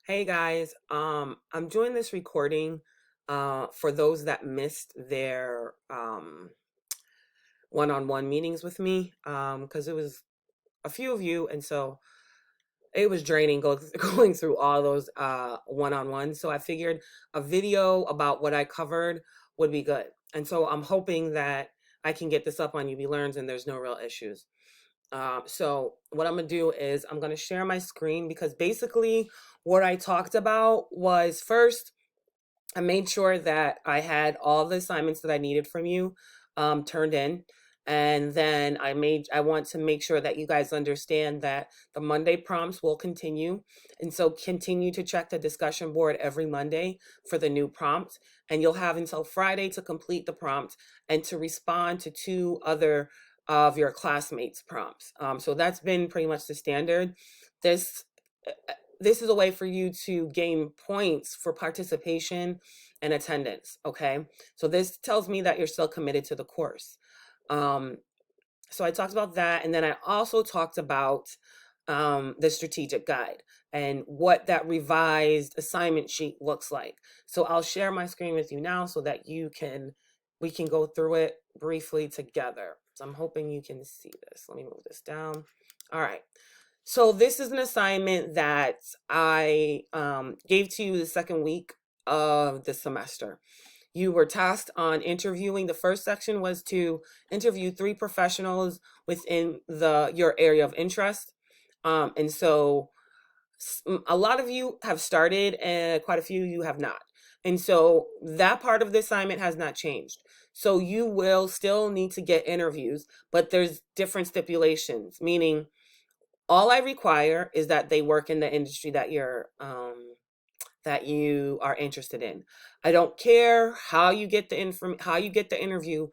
Hey guys, I'm doing this recording for those that missed their one-on-one meetings with me because it was a few of you, and so it was draining going through all those one-on-ones. So I figured a video about what I covered would be good, and so I'm hoping that I can get this up on UB Learns and there's no real issues. So what I'm gonna do is I'm gonna share my screen because basically what I talked about was first, I made sure that I had all the assignments that I needed from you turned in. And then I want to make sure that you guys understand that the Monday prompts will continue. And so continue to check the discussion board every Monday for the new prompt. And you'll have until Friday to complete the prompt and to respond to two other of your classmates' prompts. So that's been pretty much the standard. This this is a way for you to gain points for participation and attendance. Okay. So this tells me that you're still committed to the course. Um, so I talked about that. And then I also talked about the strategic guide and what that revised assignment sheet looks like. So I'll share my screen with you now so that we can go through it briefly together. So I'm hoping you can see this. Let me move this down. All right. So this is an assignment that I gave to you the second week of the semester. You were tasked on interviewing. The first section was to interview three professionals within your area of interest. And so a lot of you have started and quite a few you have not. And so that part of the assignment has not changed. So you will still need to get interviews, but there's different stipulations, meaning all I require is that they work in the industry that you are interested in. I don't care how you get how you get the interview,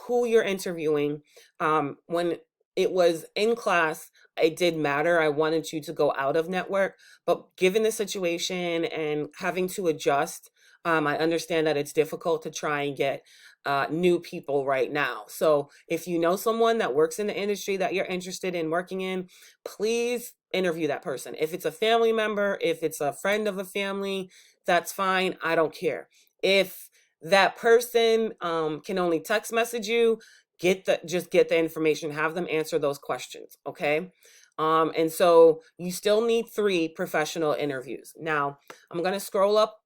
who you're interviewing. When it was in class, it did matter. I wanted you to go out of network, but given the situation and having to adjust, I understand that it's difficult to try and get new people right now. So if you know someone that works in the industry that you're interested in working in, please interview that person. If it's a family member, if it's a friend of a family, that's fine. I don't care. If that person can only text message you, just get the information, have them answer those questions, okay? And so you still need three professional interviews. Now, I'm going to scroll up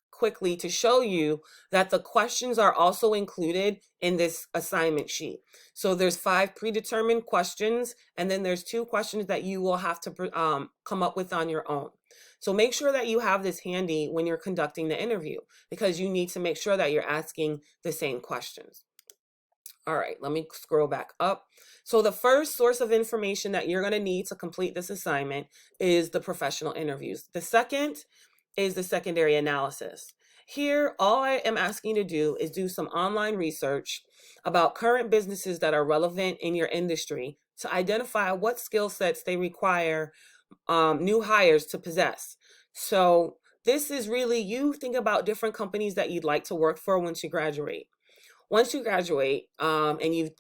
quickly to show you that the questions are also included in this assignment sheet. So there's 5 predetermined questions, and then there's 2 questions that you will have to come up with on your own. So make sure that you have this handy when you're conducting the interview because you need to make sure that you're asking the same questions. All right, let me scroll back up. So the first source of information that you're going to need to complete this assignment is the professional interviews. The second is the secondary analysis. Here, all I am asking you to do is do some online research about current businesses that are relevant in your industry to identify what skill sets they require new hires to possess. So this is really you think about different companies that you'd like to work for once you graduate. Once you graduate, and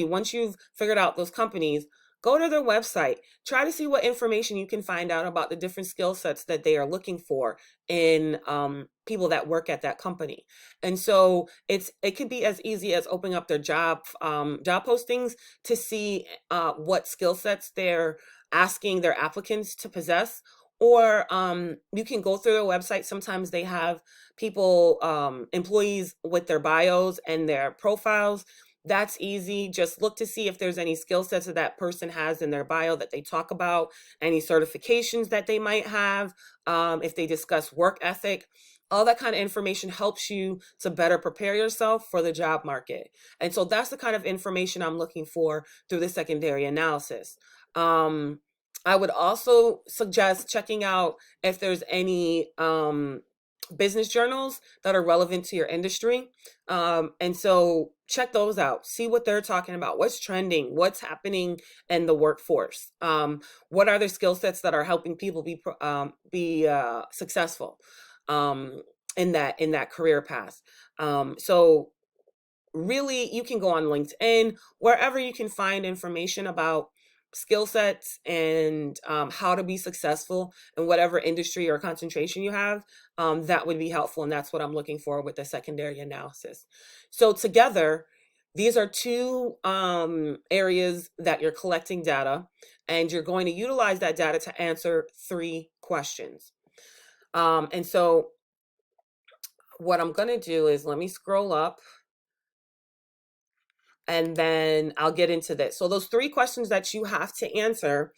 once you've figured out those companies, go to their website, try to see what information you can find out about the different skill sets that they are looking for in people that work at that company. And so it could be as easy as opening up their job postings to see what skill sets they're asking their applicants to possess. Or you can go through their website. Sometimes they have people, employees with their bios and their profiles. That's easy. Just look to see if there's any skill sets that that person has in their bio that they talk about, any certifications that they might have, if they discuss work ethic. All that kind of information helps you to better prepare yourself for the job market. And so that's the kind of information I'm looking for through the secondary analysis. I would also suggest checking out if there's any business journals that are relevant to your industry. And so check those out, see what they're talking about, what's trending, what's happening in the workforce, what are the skill sets that are helping people be successful in that career path. So really, you can go on LinkedIn, wherever you can find information about skill sets and how to be successful in whatever industry or concentration you have, that would be helpful. And that's what I'm looking for with the secondary analysis. So together, these are two areas that you're collecting data, and you're going to utilize that data to answer 3 questions. And so what I'm going to do is, let me scroll up, and then I'll get into this. So those 3 questions that you have to answer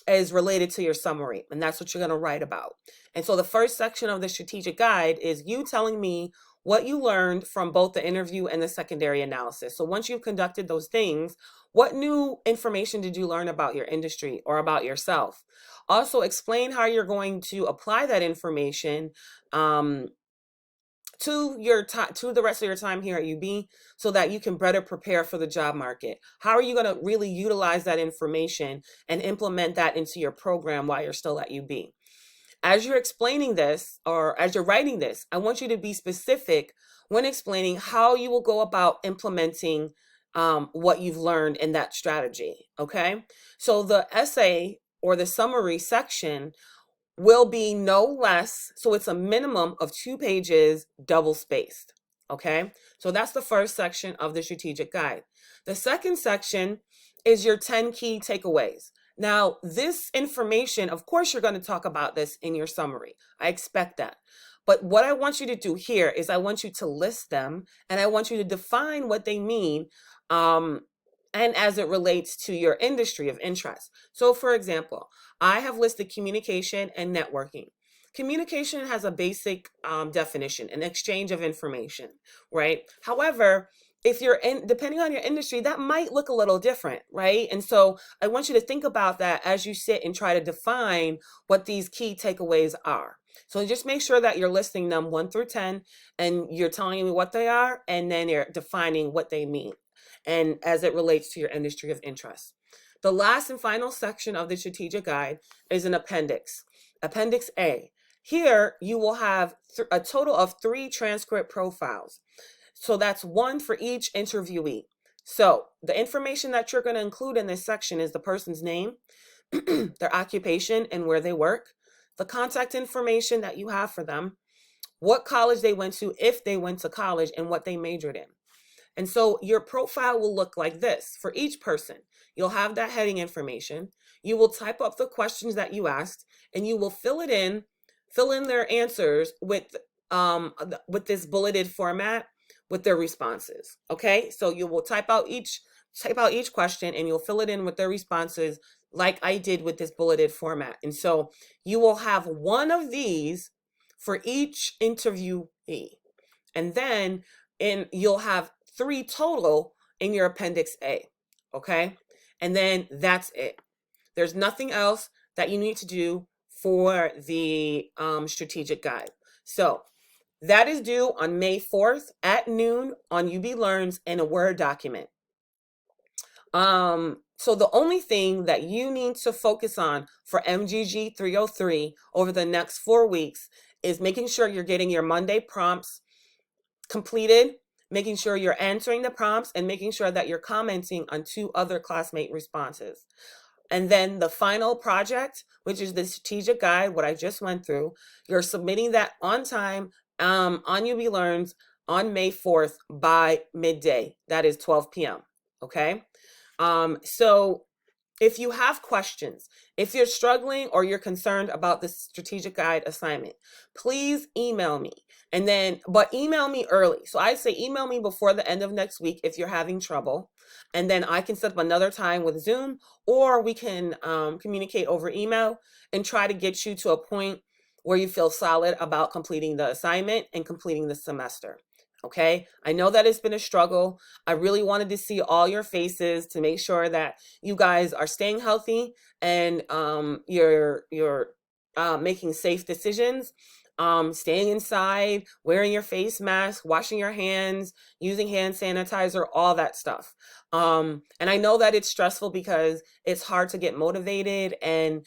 is related to your summary, and that's what you're going to write about. And so the first section of the strategic guide is you telling me what you learned from both the interview and the secondary analysis. So once you've conducted those things, what new information did you learn about your industry or about yourself? Also, explain how you're going to apply that information to your time, to the rest of your time here at UB, so that you can better prepare for the job market. How are you going to really utilize that information and implement that into your program while you're still at UB? As you're explaining this, or as you're writing this, I want you to be specific when explaining how you will go about implementing what you've learned in that strategy. Okay, so the essay or the summary section will be no less, so it's a minimum of 2 pages, double spaced. Okay, so that's the first section of the strategic guide. The second section is your 10 key takeaways. Now, this information, of course, you're going to talk about this in your summary. I expect that. But what I want you to do here is I want you to list them, and I want you to define what they mean, and as it relates to your industry of interest. So, for example, I have listed communication and networking. Communication has a basic definition, an exchange of information, right? However, if you're in, depending on your industry, that might look a little different, right? And so I want you to think about that as you sit and try to define what these key takeaways are. So just make sure that you're listing them 1 through 10, and you're telling me what they are, and then you're defining what they mean, and as it relates to your industry of interest. The last and final section of the strategic guide is an appendix, Appendix A. Here you will have a total of 3 transcript profiles. So that's 1 for each interviewee. So the information that you're going to include in this section is the person's name, their occupation and where they work, the contact information that you have for them, what college they went to, if they went to college, and what they majored in. And so your profile will look like this for each person. You'll have that heading information. You will type up the questions that you asked, and you will fill in their answers with this bulleted format with their responses. Okay, so you will type out each question, and you'll fill it in with their responses, like I did with this bulleted format. And so you will have 1 of these for each interviewee, and then you'll have 3 total in your Appendix A. Okay, and then that's it. There's nothing else that you need to do for the strategic guide. So that is due on May 4th at noon on UB Learns in a Word document. So the only thing that you need to focus on for MGG 303 over the next 4 weeks is making sure you're getting your Monday prompts completed, making sure you're answering the prompts, and making sure that you're commenting on 2 other classmate responses. And then the final project, which is the strategic guide, what I just went through, you're submitting that on time on UB Learns on May 4th by midday. That is 12 p.m. Okay. So if you have questions, if you're struggling or you're concerned about the strategic guide assignment, please email me. But email me early. So I say email me before the end of next week if you're having trouble. And then I can set up another time with Zoom, or we can communicate over email and try to get you to a point where you feel solid about completing the assignment and completing the semester. Okay, I know that it's been a struggle. I really wanted to see all your faces to make sure that you guys are staying healthy and you're making safe decisions. Staying inside, wearing your face mask, washing your hands, using hand sanitizer, all that stuff. And I know that it's stressful because it's hard to get motivated, and,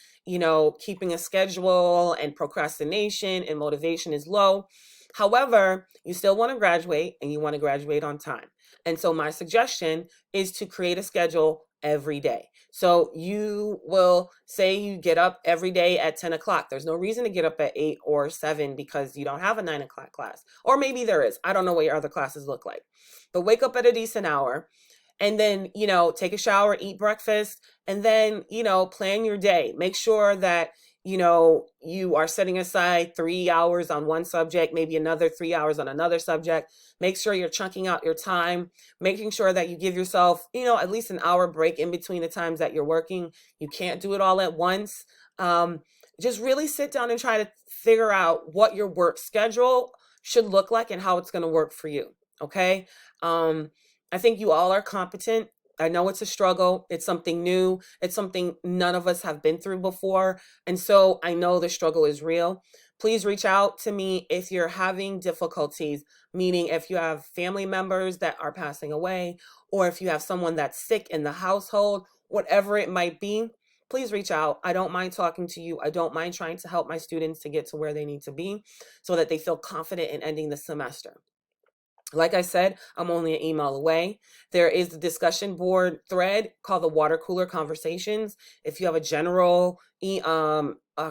keeping a schedule and procrastination and motivation is low. However, you still want to graduate, and you want to graduate on time. And so my suggestion is to create a schedule every day. So you will say you get up every day at 10 o'clock. There's no reason to get up at 8 or 7 because you don't have a 9 o'clock class. Or maybe there is. I don't know what your other classes look like. But wake up at a decent hour and then, take a shower, eat breakfast, and then, plan your day. Make sure that, you are setting aside 3 hours on one subject, maybe another 3 hours on another subject. Make sure you're chunking out your time, making sure that you give yourself, at least an hour break in between the times that you're working. You can't do it all at once. Just really sit down and try to figure out what your work schedule should look like and how it's going to work for you. Okay. I think you all are competent. I know it's a struggle. It's something new. It's something none of us have been through before. And so I know the struggle is real. Please reach out to me if you're having difficulties, meaning if you have family members that are passing away, or if you have someone that's sick in the household, whatever it might be, please reach out. I don't mind talking to you. I don't mind trying to help my students to get to where they need to be so that they feel confident in ending the semester. Like I said, I'm only an email away. There is the discussion board thread called the Water Cooler Conversations. If you have a general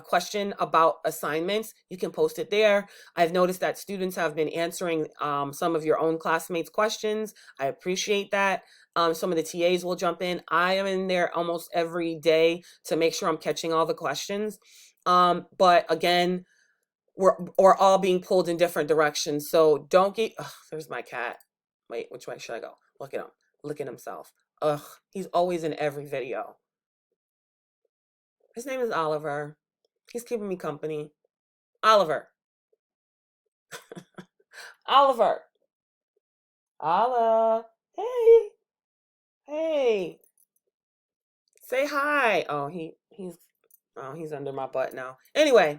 question about assignments, you can post it there. I've noticed that students have been answering some of your own classmates' questions. I appreciate that. Some of the TAs will jump in. I am in there almost every day to make sure I'm catching all the questions. But again, we're all being pulled in different directions. So don't get, there's my cat. Wait, which way should I go? Look at him. Look at himself. Ugh, he's always in every video. His name is Oliver. He's keeping me company. Oliver. Oliver. Oliver. Hey. Hey. Say hi. He's under my butt now. Anyway,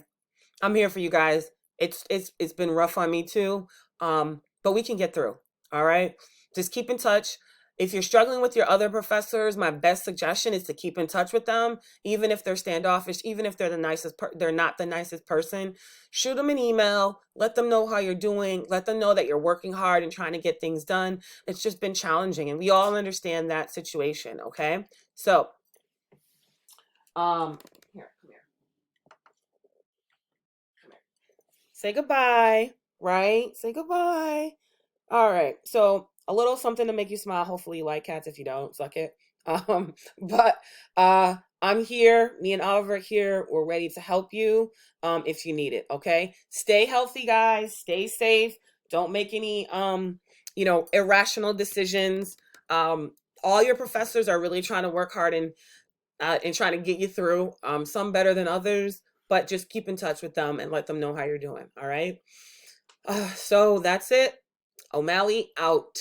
I'm here for you guys. It's been rough on me too. But we can get through. All right. Just keep in touch. If you're struggling with your other professors, my best suggestion is to keep in touch with them, even if they're standoffish, even if they're they're not the nicest person. Shoot them an email. Let them know how you're doing. Let them know that you're working hard and trying to get things done. It's just been challenging, and we all understand that situation. Okay. So, here, come here. Say goodbye, right? Say goodbye. All right. So a little something to make you smile. Hopefully you like cats. If you don't, suck it. But I'm here. Me and Oliver here. We're ready to help you if you need it. Okay. Stay healthy, guys. Stay safe. Don't make any irrational decisions. All your professors are really trying to work hard and trying to get you through. Some better than others, but just keep in touch with them and let them know how you're doing. All right. So that's it. O'Malley out.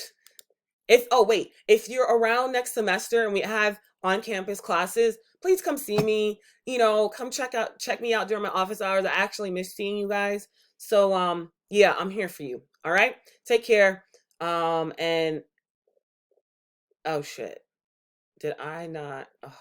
If you're around next semester and we have on-campus classes, please come see me. Come check me out during my office hours. I actually miss seeing you guys. So yeah, I'm here for you. All right. Take care. And oh shit. Did I not? Oh